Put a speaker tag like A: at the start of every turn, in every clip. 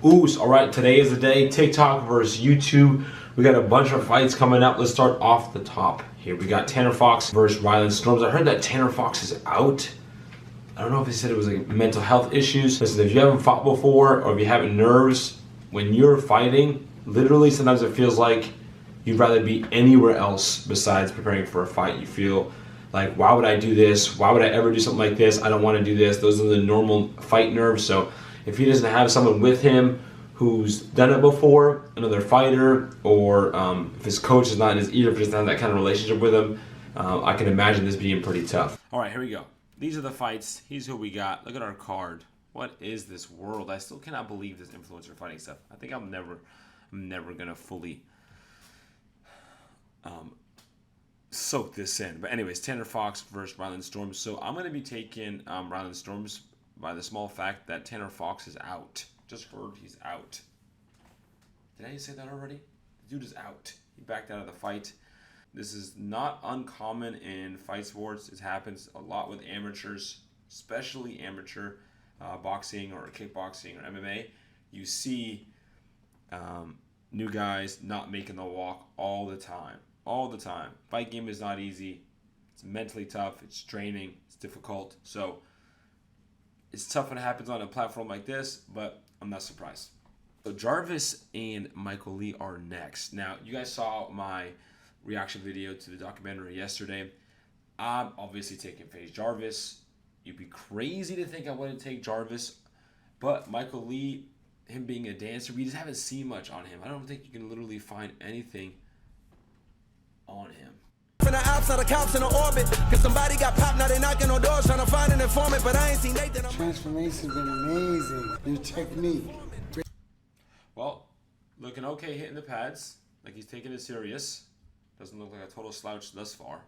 A: Oops, alright, today is the day. TikTok versus YouTube. We got a bunch of fights coming up. Let's start off the top here. We got Tanner Fox versus Rylan Storms. I heard that Tanner Fox is out. I don't know if he said it was like mental health issues. Listen, if you haven't fought before or if you have nerves, when you're fighting, literally sometimes it feels like you'd rather be anywhere else besides preparing for a fight. You feel like, why would I do this? Why would I ever do something like this? I don't want to do this. Those are the normal fight nerves. So if he doesn't have someone with him who's done it before, another fighter, or if his coach is not in his ear, if he doesn't have that kind of relationship with him, I can imagine this being pretty tough. All right, here we go. These are the fights. Here's who we got. Look at our card. What is this world? I still cannot believe this influencer fighting stuff. I think I'm never gonna fully soak this in. But anyways, Tanner Fox versus Rylan Storms. So I'm gonna be taking Rylan Storms by the small fact that Tanner Fox is out. Just heard he's out. Did I say that already? The dude is out. He backed out of the fight. This is not uncommon in fight sports. It happens a lot with amateurs, especially amateur boxing or kickboxing or MMA. You see new guys not making the walk all the time. All the time. Fight game is not easy. It's mentally tough. It's draining. It's difficult. So it's tough when it happens on a platform like this, but I'm not surprised. So Jarvis and Michael Lee are next. Now, you guys saw my reaction video to the documentary yesterday. I'm obviously taking FaZe Jarvis. You'd be crazy to think I wouldn't take Jarvis, but Michael Lee, him being a dancer, we just haven't seen much on him. I don't think you can literally find anything on him.
B: From the outside, the cops in the orbit, cause somebody got popped, now they knocking on doors trying to find an informant, but I ain't seen Nathan.
C: Transformation's been amazing. Your technique.
A: Well, looking okay hitting the pads, like he's taking it serious. Doesn't look like a total slouch thus far.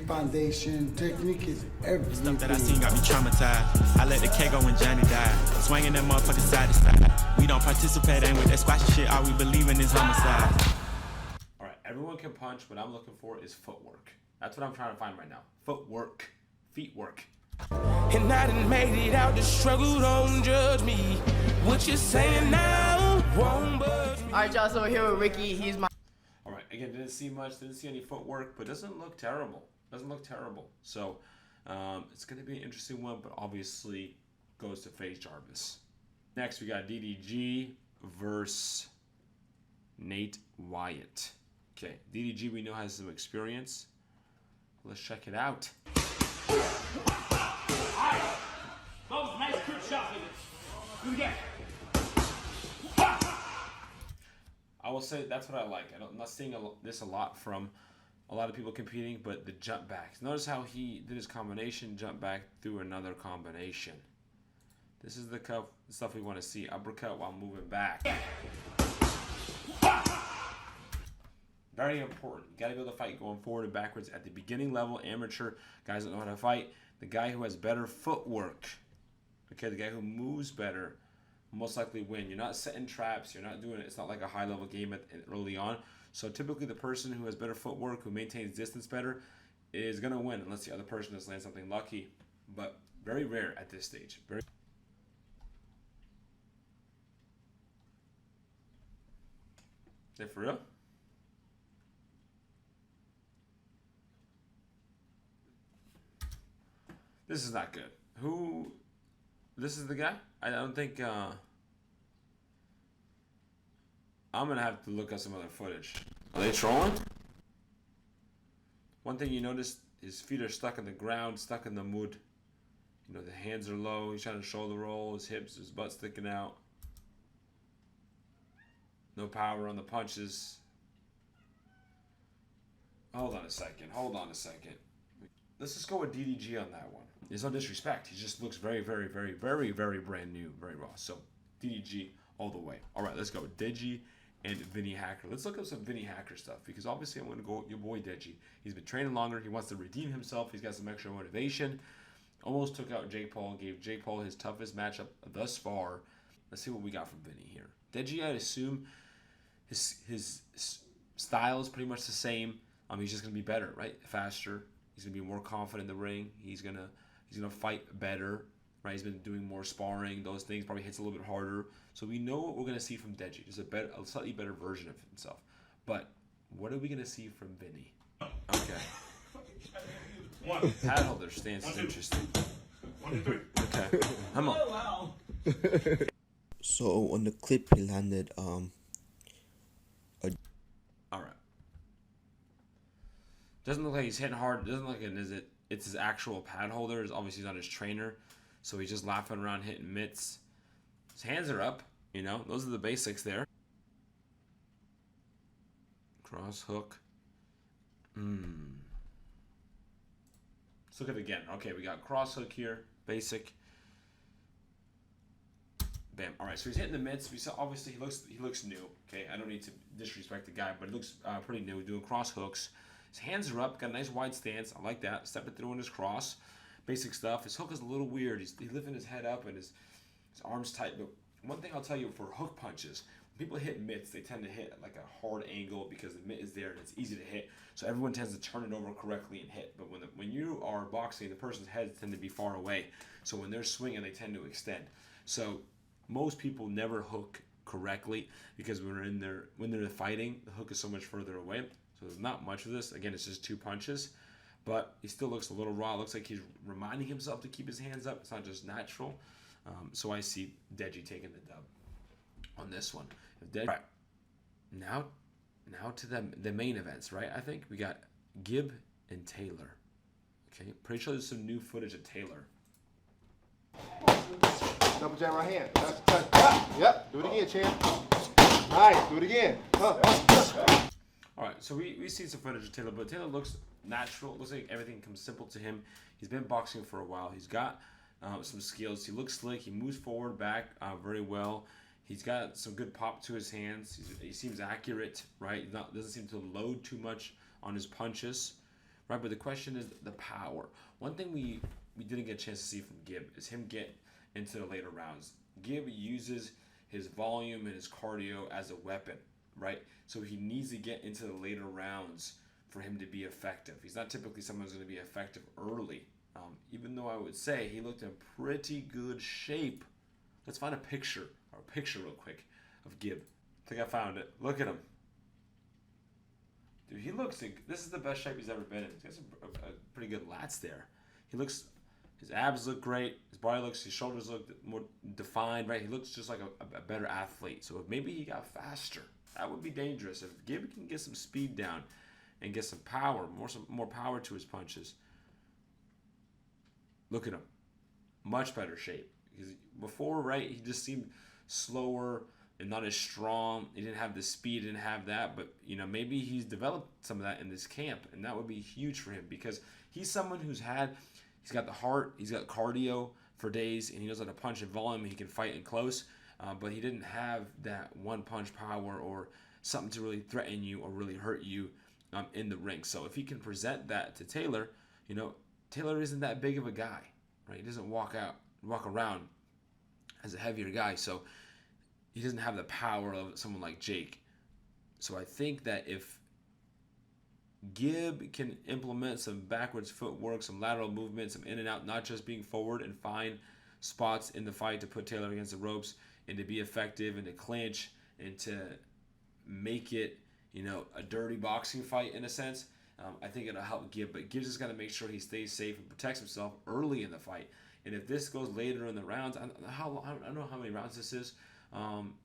C: Foundation, technique is everything.
D: Stuff that I seen got me traumatized. I let the K go when Johnny died. Swinging that motherfucker side to side. We don't participate, ain't with that squashy shit. All we believe in is homicide.
A: Everyone can punch. What I'm looking for is footwork. That's what I'm trying to find right now. Footwork. Feet work.
B: And I done made it out. The struggle don't judge me. What you saying now won't budge me.
E: Alright, y'all, so we're here with Ricky. He's my...
A: Alright, again, didn't see much. Didn't see any footwork, but doesn't look terrible. Doesn't look terrible. So, it's going to be an interesting one, but obviously goes to FaZe Jarvis. Next, we got DDG versus Nate Wyatt. Okay, DDG we know has some experience. Let's check it out.
F: Alright, that was a nice quick shot, nigga. Do it again.
A: I will say that's what I like. I'm not seeing this a lot from a lot of people competing, but the jump backs. Notice how he did his combination, jump back through another combination. This is the stuff we want to see. Uppercut while moving back. Very important. You got to be able to fight going forward and backwards at the beginning level. Amateur guys don't know how to fight. The guy who has better footwork, okay, the guy who moves better, will most likely win. You're not setting traps. You're not doing it. It's not like a high level game early on. So typically the person who has better footwork, who maintains distance better, is going to win unless the other person just lands something lucky. But very rare at this stage. Very. Is it for real? This is not good. Who? This is the guy? I don't think. I'm gonna have to look at some other footage. Are they trolling? One thing you notice, his feet are stuck in the ground, stuck in the mud. You know, the hands are low. He's trying to shoulder roll, his hips, his butt sticking out. No power on the punches. Hold on a second. Let's just go with DDG on that one. There's no disrespect. He just looks very, very, very, very, very brand new, very raw. So DDG all the way. All right, let's go. DEJI and Vinny Hacker. Let's look up some Vinny Hacker stuff because obviously I'm going to go with your boy DEJI. He's been training longer. He wants to redeem himself. He's got some extra motivation. Almost took out Jake Paul. Gave Jake Paul his toughest matchup thus far. Let's see what we got from Vinny here. DEJI, I'd assume his style is pretty much the same. He's just going to be better, right? Faster. He's going to be more confident in the ring. He's gonna fight better. right? He's been doing more sparring, those things, probably hits a little bit harder. So we know what we're going to see from DEJI. Just a slightly better version of himself. But what are we going to see from Vinny? Okay. Pad holder stance is interesting. Okay. Come on.
G: So on the clip he landed
A: All right. Doesn't look like he's hitting hard. Doesn't look like it's his actual pad holder. Obviously he's not his trainer. So he's just laughing around hitting mitts. His hands are up, you know. Those are the basics there. Cross hook. Let's look at it again. Okay, we got cross hook here. Basic. Bam. All right, so he's hitting the mitts. We saw obviously he looks new. Okay, I don't need to disrespect the guy, but it looks pretty new. Doing cross hooks. His hands are up. Got a nice wide stance. I like that. Stepping through in his cross. Basic stuff. His hook is a little weird. He's lifting his head up and his arms tight. But one thing I'll tell you for hook punches, when people hit mitts, they tend to hit like a hard angle because the mitt is there and it's easy to hit. So everyone tends to turn it over correctly and hit. But when you are boxing, the person's heads tend to be far away. So when they're swinging, they tend to extend. So most people never hook correctly because when they're fighting, the hook is so much further away. So there's not much of this. Again, it's just 2 punches. But he still looks a little raw. Looks like he's reminding himself to keep his hands up. It's not just natural. So I see DEJI taking the dub on this one. Right. Now to the main events, right? I think we got GIB and Taylor. Okay, pretty sure there's some new footage of Taylor.
H: Double jab right hand. Yep, do it again, champ. Nice, do it again.
A: All right, so we see some footage of Taylor, but Taylor looks natural. Looks like everything comes simple to him. He's been boxing for a while. He's got some skills. He looks slick. He moves forward, back very well. He's got some good pop to his hands. He seems accurate, right? Doesn't seem to load too much on his punches, right? But the question is the power. One thing we didn't get a chance to see from GIB is him get into the later rounds. GIB uses his volume and his cardio as a weapon, right? So he needs to get into the later rounds for him to be effective. He's not typically someone who's going to be effective early, even though I would say he looked in pretty good shape. Let's find a picture real quick of GIB. I think I found it. Look at him. Dude, he looks like this is the best shape he's ever been in. He has a pretty good lats there. His abs look great. His shoulders look more defined, right? He looks just like a better athlete. So if maybe he got faster, that would be dangerous. If GIB can get some speed down and get some power, more power to his punches. Look at him. Much better shape. Because before, right, he just seemed slower and not as strong. He didn't have the speed, didn't have that. But, maybe he's developed some of that in this camp. And that would be huge for him because he's someone he's got the heart, he's got cardio for days, and he knows how to punch in volume. He can fight in close. But he didn't have that one-punch power or something to really threaten you or really hurt you in the ring. So if he can present that to Taylor, Taylor isn't that big of a guy, right? He doesn't walk around as a heavier guy, so he doesn't have the power of someone like Jake. So I think that if GIB can implement some backwards footwork, some lateral movement, some in and out, not just being forward, and find spots in the fight to put Taylor against the ropes and to be effective and to clinch and to make it, a dirty boxing fight in a sense, I think it'll help GIB. But GIB's just got to make sure he stays safe and protects himself early in the fight. And if this goes later in the rounds, I don't know how many rounds this is.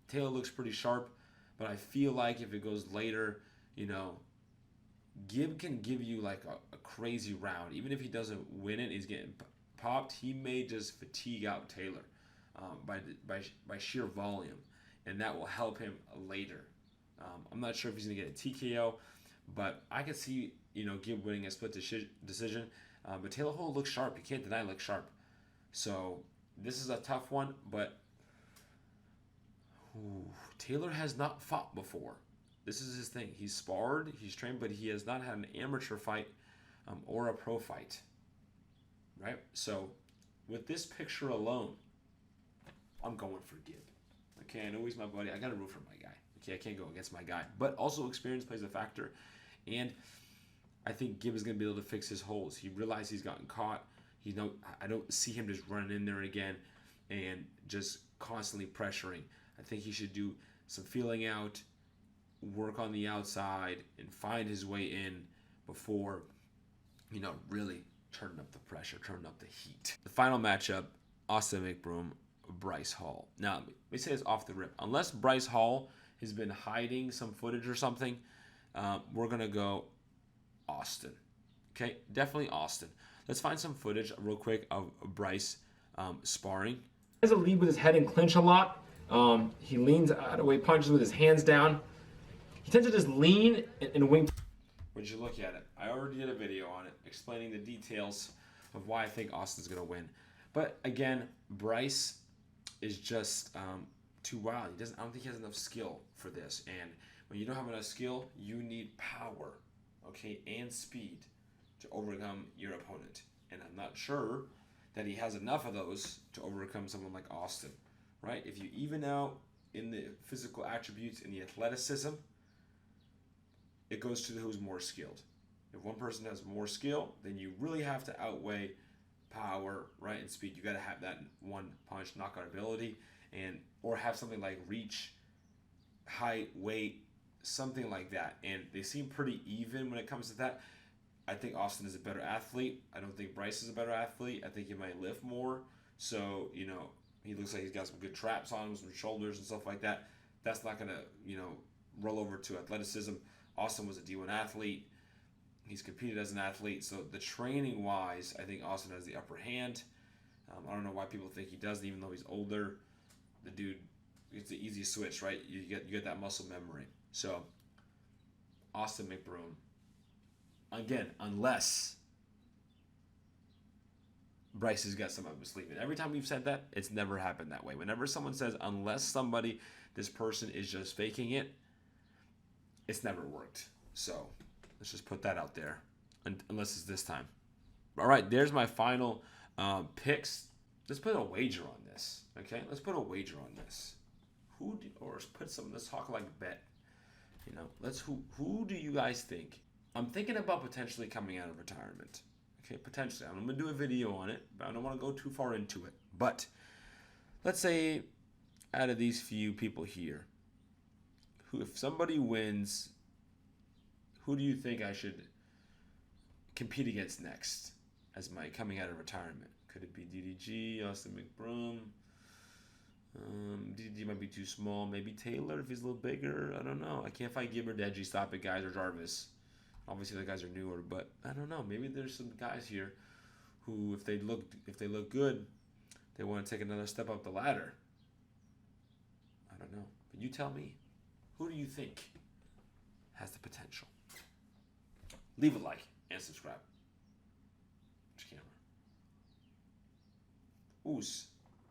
A: Taylor looks pretty sharp, but I feel like if it goes later, GIB can give you like a crazy round. Even if he doesn't win it, he's getting popped. He may just fatigue out Taylor by sheer volume, and that will help him later. I'm not sure if he's gonna get a TKO, but I could see GIB winning a split decision. But Taylor Hall looks sharp. You can't deny he looks sharp. So this is a tough one, but Taylor has not fought before. This is his thing. He's sparred, he's trained, but he has not had an amateur fight or a pro fight, right? So with this picture alone, I'm going for GIB. Okay, I know he's my buddy. I got to root for my guy. Okay, I can't go against my guy. But also experience plays a factor, and I think GIB is going to be able to fix his holes. He realized he's gotten caught. I don't see him just running in there again and just constantly pressuring. I think he should do some feeling out, work on the outside, and find his way in before, really turning up the pressure, turning up the heat. The final matchup, Austin McBroom, Bryce Hall. Now, let me say this off the rip. Unless Bryce Hall has been hiding some footage or something, we're going to go Austin. Okay, definitely Austin. Let's find some footage real quick of Bryce sparring.
I: He has a lead with his head and clinch a lot. He leans out of way, punches with his hands down. He tends to just lean and wing.
A: When you look at it, I already did a video on it explaining the details of why I think Austin's going to win. But again, Bryce is just too wild. I don't think he has enough skill for this. And when you don't have enough skill, you need power, okay, and speed to overcome your opponent. And I'm not sure that he has enough of those to overcome someone like Austin, right? If you even out in the physical attributes and the athleticism, it goes to who's more skilled. If one person has more skill, then you really have to outweigh power, right, and speed. You got to have that one punch knockout ability, or have something like reach, height, weight, something like that. And they seem pretty even when it comes to that. I think Austin is a better athlete. I don't think Bryce is a better athlete. I think he might lift more. So, he looks like he's got some good traps on him, some shoulders and stuff like that. That's not going to, roll over to athleticism. Austin was a D1 athlete. He's competed as an athlete. So the training-wise, I think Austin has the upper hand. I don't know why people think he doesn't, even though he's older. The dude, it's the easy switch, right? You get that muscle memory. So Austin McBroom. Again, unless Bryce has got some up his sleeve. And every time we've said that, it's never happened that way. Whenever someone says, unless this person is just faking it, it's never worked. So let's just put that out there, unless it's this time. All right, there's my final picks. Let's put a wager on this, okay? Let's put a wager on this. Let's talk like bet. Who do you guys think? I'm thinking about potentially coming out of retirement. Okay, potentially. I'm going to do a video on it, but I don't want to go too far into it. But let's say out of these few people here, if somebody wins, who do you think I should compete against next as my coming out of retirement? Could it be DDG, Austin McBroom? DDG might be too small. Maybe Taylor if he's a little bigger. I don't know. I can't find GIB or DEJI. Stop it, guys, or Jarvis. Obviously, the guys are newer, but I don't know. Maybe there's some guys here who, if they look good, they want to take another step up the ladder. I don't know. But you tell me. Who do you think has the potential? Leave a like and subscribe. Which camera? Oos.